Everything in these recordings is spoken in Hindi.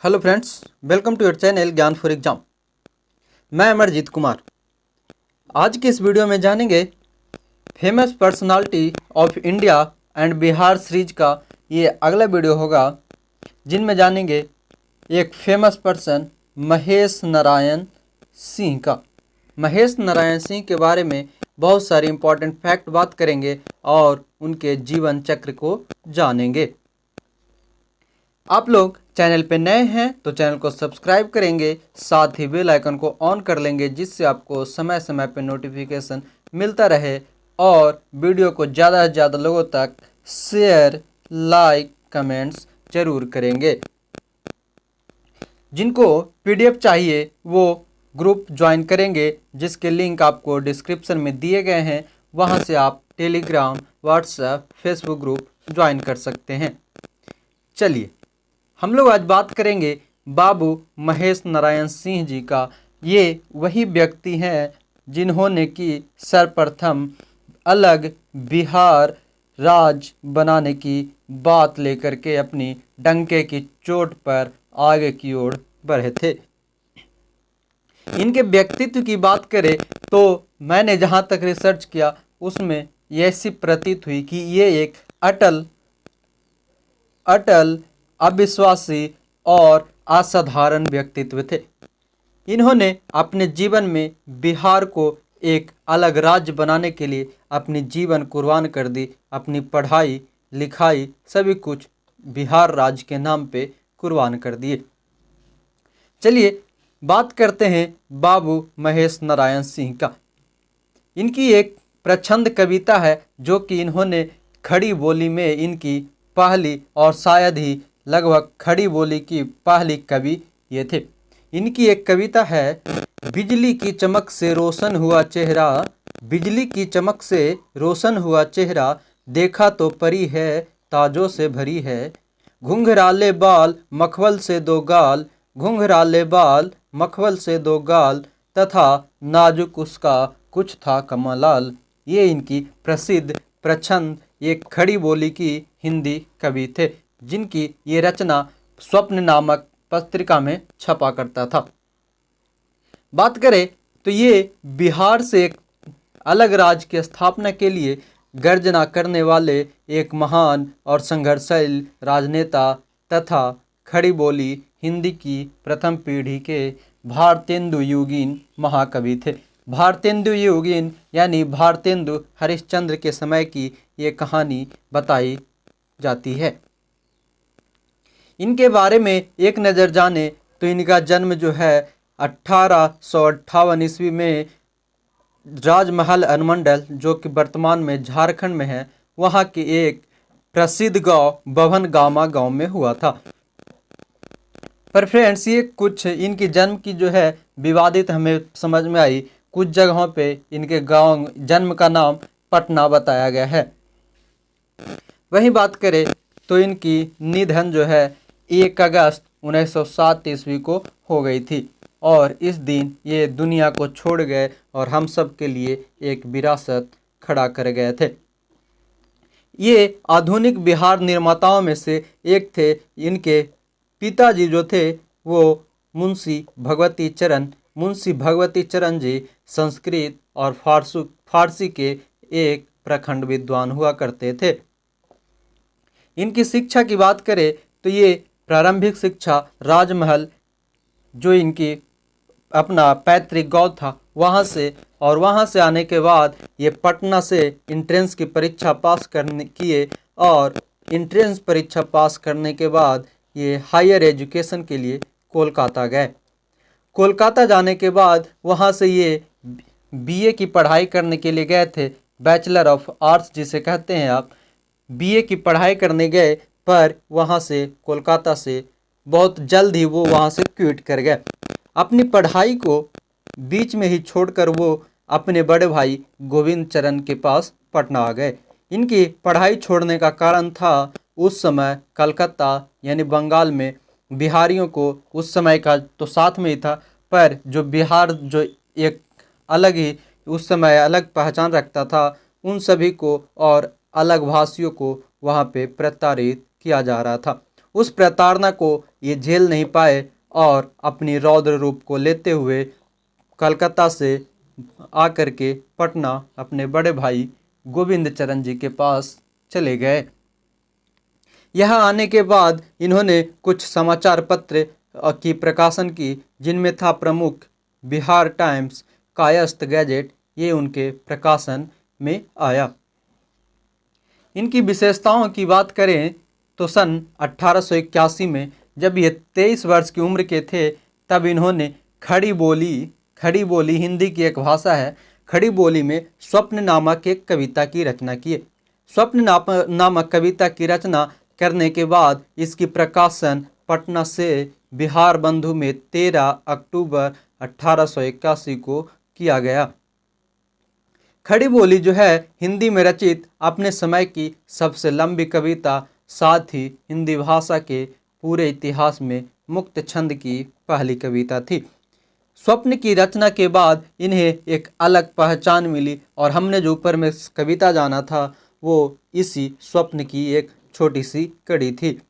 Hello friends, welcome to your channel Gyan for exam. मैं अमरजीत कुमार। आज के इस वीडियो में जानेंगे famous personality of India and Bihar series का ये अगला वीडियो होगा, जिनमें जानेंगे एक फेमस पर्सन महेश नारायण सिंह का। महेश नारायण सिंह के बारे में बहुत सारे इंपॉर्टेंट फैक्ट बात करेंगे और उनके जीवन चक्र को जानेंगे। आप लोग चैनल पे नए हैं तो चैनल को सब्सक्राइब करेंगे, साथ ही बेल आइकन को ऑन कर लेंगे, जिससे आपको समय समय पे नोटिफिकेशन मिलता रहे और वीडियो को ज़्यादा से ज़्यादा लोगों तक शेयर, लाइक, कमेंट्स जरूर करेंगे। जिनको पीडीएफ चाहिए वो ग्रुप ज्वाइन करेंगे, जिसके लिंक आपको डिस्क्रिप्शन में दिए गए हैं। वहाँ से आप Telegram, WhatsApp, Facebook group join कर सकते हैं। चलिए हम लोग आज बात करेंगे बाबू महेश नारायण सिंह जी का। ये वही व्यक्ति हैं जिन्होंने की सर्वप्रथम अलग बिहार राज्य बनाने की बात लेकर के अपनी डंके की चोट पर आगे की ओर बढ़े थे। इनके व्यक्तित्व की बात करें तो मैंने जहाँ तक रिसर्च किया उसमें ये ऐसी प्रतीत हुई कि ये एक अटल अविश्वासी और असाधारण व्यक्तित्व थे। इन्होंने अपने जीवन में बिहार को एक अलग राज्य बनाने के लिए अपनी जीवन कुर्बान कर दी। अपनी पढ़ाई लिखाई सभी कुछ बिहार राज्य के नाम पे कुर्बान कर दिए। चलिए बात करते हैं बाबू महेश नारायण सिंह का। इनकी एक प्रछंद कविता है जो कि इन्होंने खड़ी बोली में, इनकी पहली और शायद ही लगभग खड़ी बोली की पहली कवि ये थे। इनकी एक कविता है, बिजली की चमक से रोशन हुआ चेहरा, बिजली की चमक से रोशन हुआ चेहरा, देखा तो परी है ताजों से भरी है, घुंघराले बाल मखमल से दो गाल, घुंघराले बाल मखमल से दो गाल, तथा नाजुक उसका कुछ था कमालाल। ये इनकी प्रसिद्ध प्रछंद एक खड़ी बोली की हिंदी कवि थे, जिनकी ये रचना स्वप्न नामक पत्रिका में छपा करता था। बात करें तो ये बिहार से एक अलग राज्य की स्थापना के लिए गर्जना करने वाले एक महान और संघर्षशील राजनेता तथा खड़ी बोली हिंदी की प्रथम पीढ़ी के भारतेंदु युगीन महाकवि थे। भारतेंदु युगीन यानी भारतेंदु हरिश्चंद्र के समय की ये कहानी बताई जाती है। इनके बारे में एक नज़र जाने तो इनका जन्म जो है 1858 ईस्वी में राजमहल अनुमंडल, जो कि वर्तमान में झारखंड में है, वहाँ के एक प्रसिद्ध गांव बभन गामा गांव में हुआ था। पर फ्रेंड्स, ये कुछ इनकी जन्म की जो है विवादित हमें समझ में आई। कुछ जगहों पे इनके गांव जन्म का नाम पटना बताया गया है। वही बात करें तो इनकी निधन जो है 1 अगस्त 1907 ईस्वी को हो गई थी और इस दिन ये दुनिया को छोड़ गए और हम सब के लिए एक विरासत खड़ा कर गए थे। ये आधुनिक बिहार निर्माताओं में से एक थे। इनके पिताजी जो थे वो मुंशी भगवती चरण जी संस्कृत और फारसी के एक प्रखंड विद्वान हुआ करते थे। इनकी शिक्षा की बात करें तो ये प्रारंभिक शिक्षा राजमहल, जो इनकी अपना पैतृक गांव था, वहाँ से, और वहाँ से आने के बाद ये पटना से इंट्रेंस की परीक्षा पास करने किए और इंट्रेंस परीक्षा पास करने के बाद ये हायर एजुकेशन के लिए कोलकाता गए। कोलकाता जाने के बाद वहाँ से ये बीए की पढ़ाई करने के लिए गए थे। बैचलर ऑफ आर्ट्स जिसे कहते हैं आप, बीए की पढ़ाई करने गए, पर वहाँ से कोलकाता से बहुत जल्द ही वो वहाँ से क्विट कर गए। अपनी पढ़ाई को बीच में ही छोड़कर वो अपने बड़े भाई गोविंद चरण के पास पटना आ गए। इनकी पढ़ाई छोड़ने का कारण था उस समय कलकत्ता यानी बंगाल में बिहारियों को, उस समय का तो साथ में ही था, पर जो बिहार जो एक अलग ही उस समय अलग पहचान रखता था, उन सभी को और अलग भाषियों को वहाँ पे प्रताड़ित किया जा रहा था। उस प्रताड़ना को ये झेल नहीं पाए और अपनी रौद्र रूप को लेते हुए कलकत्ता से आकर के पटना अपने बड़े भाई गोविंद चरण जी के पास चले गए। यहाँ आने के बाद इन्होंने कुछ समाचार पत्र की प्रकाशन की, जिनमें था प्रमुख बिहार टाइम्स, कायस्थ गैजेट, ये उनके प्रकाशन में आया। इनकी विशेषताओं की बात करें तो सन 1881 में जब ये 23 वर्ष की उम्र के थे, तब इन्होंने खड़ी बोली हिंदी की एक भाषा है, खड़ी बोली में स्वप्न नामक एक कविता की रचना की। स्वप्न नामक कविता की रचना करने के बाद इसकी प्रकाशन पटना से बिहार बंधु में 13 अक्टूबर 1881 को किया गया। खड़ी बोली जो है हिंदी में रचित अपने समय की सबसे लंबी कविता, साथ ही हिंदी भाषा के पूरे इतिहास में मुक्त छंद की पहली कविता थी। स्वप्न की रचना के बाद इन्हें एक अलग पहचान मिली और हमने जो ऊपर में कविता जाना था वो इसी स्वप्न की एक छोटी सी कड़ी थी।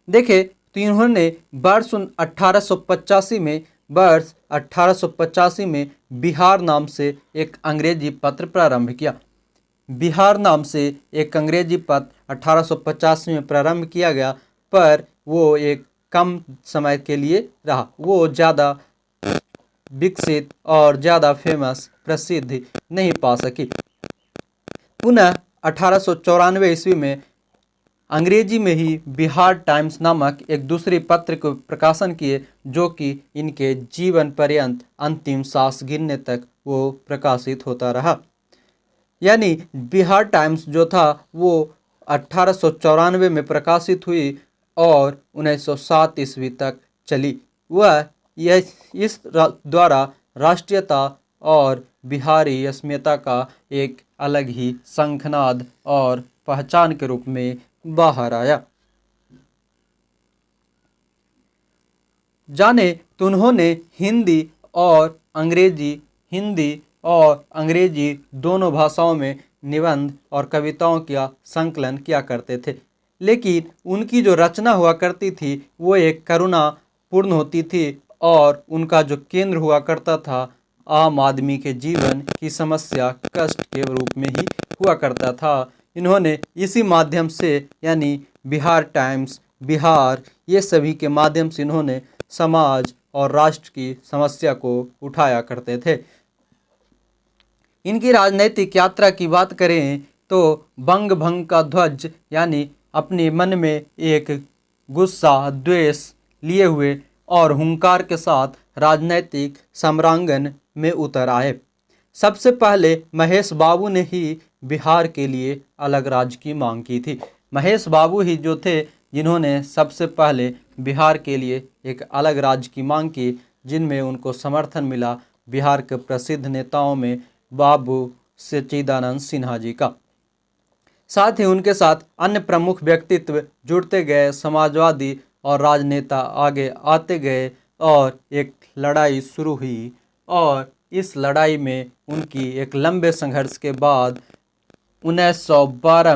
देखे तो इन्होंने वर्ष 1885 में बिहार नाम से एक अंग्रेजी पत्र प्रारंभ किया। बिहार नाम से एक अंग्रेजी पत्र 1885 में प्रारंभ किया गया, पर वो एक कम समय के लिए रहा, वो ज़्यादा विकसित और ज़्यादा फेमस प्रसिद्धि नहीं पा सकी। पुनः 1894 ईस्वी में अंग्रेजी में ही बिहार टाइम्स नामक एक दूसरी पत्र को प्रकाशन किए, जो कि इनके जीवन पर्यंत अंतिम सांस गिरने तक वो प्रकाशित होता रहा। यानी बिहार टाइम्स जो था वो 1894 में प्रकाशित हुई और 1907 ईस्वी तक चली। वह इस द्वारा राष्ट्रीयता और बिहारी अस्मिता का एक अलग ही शंखनाद और पहचान के रूप में बाहर आया। जाने तो उन्होंने हिंदी और अंग्रेजी दोनों भाषाओं में निबंध और कविताओं का संकलन किया करते थे, लेकिन उनकी जो रचना हुआ करती थी वो एक करुणापूर्ण होती थी और उनका जो केंद्र हुआ करता था आम आदमी के जीवन की समस्या, कष्ट के रूप में ही हुआ करता था। इन्होंने इसी माध्यम से यानी बिहार टाइम्स, बिहार, ये सभी के माध्यम से इन्होंने समाज और राष्ट्र की समस्या को उठाया करते थे। इनकी राजनैतिक यात्रा की बात करें तो बंग भंग का ध्वज यानी अपने मन में एक गुस्सा, द्वेष लिए हुए और हुंकार के साथ राजनैतिक सम्रांगण में उतर आए। सबसे पहले महेश बाबू ने ही बिहार के लिए अलग राज्य की मांग की थी। महेश बाबू ही जो थे जिन्होंने सबसे पहले बिहार के लिए एक अलग राज्य की मांग की, जिनमें उनको समर्थन मिला बिहार के प्रसिद्ध नेताओं में बाबू सच्चिदानंद सिन्हा जी का। साथ ही उनके साथ अन्य प्रमुख व्यक्तित्व जुड़ते गए, समाजवादी और राजनेता आगे आते गए और एक लड़ाई शुरू हुई और इस लड़ाई में उनकी एक लंबे संघर्ष के बाद 1912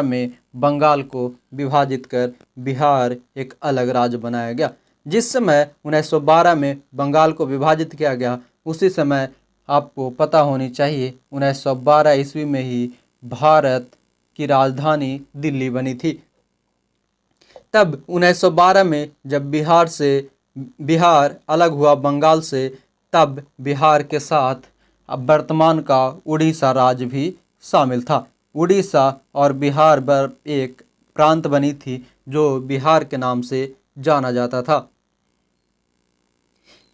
में बंगाल को विभाजित कर बिहार एक अलग राज्य बनाया गया। जिस समय 1912 में बंगाल को विभाजित किया गया, उसी समय आपको पता होनी चाहिए 1912 ईस्वी में ही भारत की राजधानी दिल्ली बनी थी। तब 1912 में जब बिहार अलग हुआ बंगाल से, तब बिहार के साथ अब वर्तमान का उड़ीसा राज्य भी शामिल था। उड़ीसा और बिहार एक प्रांत बनी थी जो बिहार के नाम से जाना जाता था।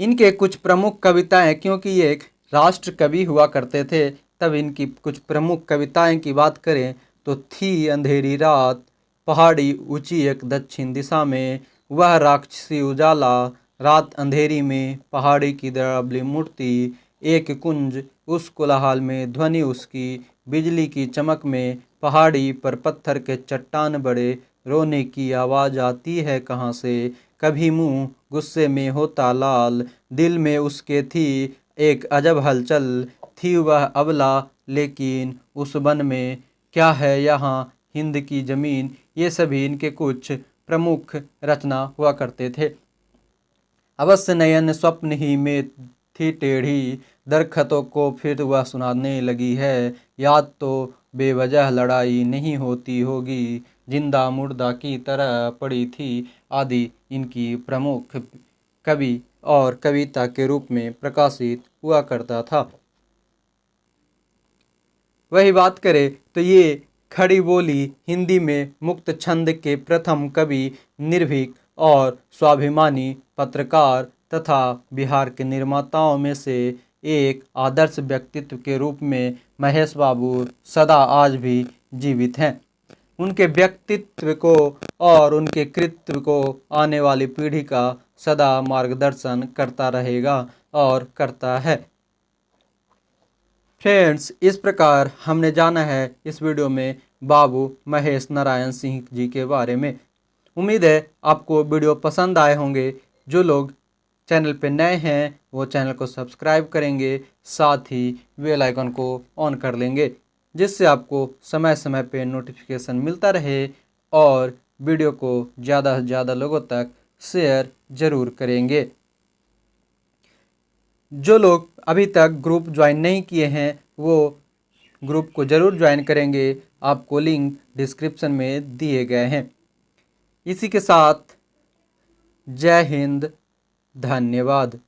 इनके कुछ प्रमुख कविताएं, क्योंकि ये एक राष्ट्र कवि हुआ करते थे, तब इनकी कुछ प्रमुख कविताएं की बात करें तो थी अंधेरी रात, पहाड़ी ऊंची एक दक्षिण दिशा में, वह राक्षसी उजाला, रात अंधेरी में पहाड़ी की द्रवली मूर्ति, एक कुंज उस कोलाहल में ध्वनि उसकी, बिजली की चमक में पहाड़ी पर पत्थर के चट्टान बड़े, रोने की आवाज़ आती है कहाँ से, कभी मुंह गुस्से में होता लाल, दिल में उसके थी एक अजब हलचल, थी वह अबला लेकिन उस वन में, क्या है यहाँ हिंद की ज़मीन। ये सभी इनके कुछ प्रमुख रचना हुआ करते थे। अवश्य नयन स्वप्न ही में थी टेढ़ी, दरख्तों को फिर वह सुनाने लगी है, याद तो बेवजह लड़ाई नहीं होती होगी, जिंदा मुर्दा की तरह पड़ी थी, आदि इनकी प्रमुख कवि और कविता के रूप में प्रकाशित हुआ करता था। वही बात करें तो ये खड़ी बोली हिंदी में मुक्त छंद के प्रथम कवि, निर्भीक और स्वाभिमानी पत्रकार तथा बिहार के निर्माताओं में से एक आदर्श व्यक्तित्व के रूप में महेश बाबू सदा आज भी जीवित हैं। उनके व्यक्तित्व को और उनके कृत्य को आने वाली पीढ़ी का सदा मार्गदर्शन करता रहेगा और करता है। फ्रेंड्स, इस प्रकार हमने जाना है इस वीडियो में बाबू महेश नारायण सिंह जी के बारे में। उम्मीद है आपको वीडियो पसंद आए होंगे। जो लोग चैनल पे नए हैं वो चैनल को सब्सक्राइब करेंगे, साथ ही बेल आइकन को ऑन कर लेंगे, जिससे आपको समय समय पे नोटिफिकेशन मिलता रहे, और वीडियो को ज़्यादा से ज़्यादा लोगों तक शेयर ज़रूर करेंगे। जो लोग अभी तक ग्रुप ज्वाइन नहीं किए हैं वो ग्रुप को ज़रूर ज्वाइन करेंगे, आपको लिंक डिस्क्रिप्शन में दिए गए हैं। इसी के साथ जय हिंद, धन्यवाद।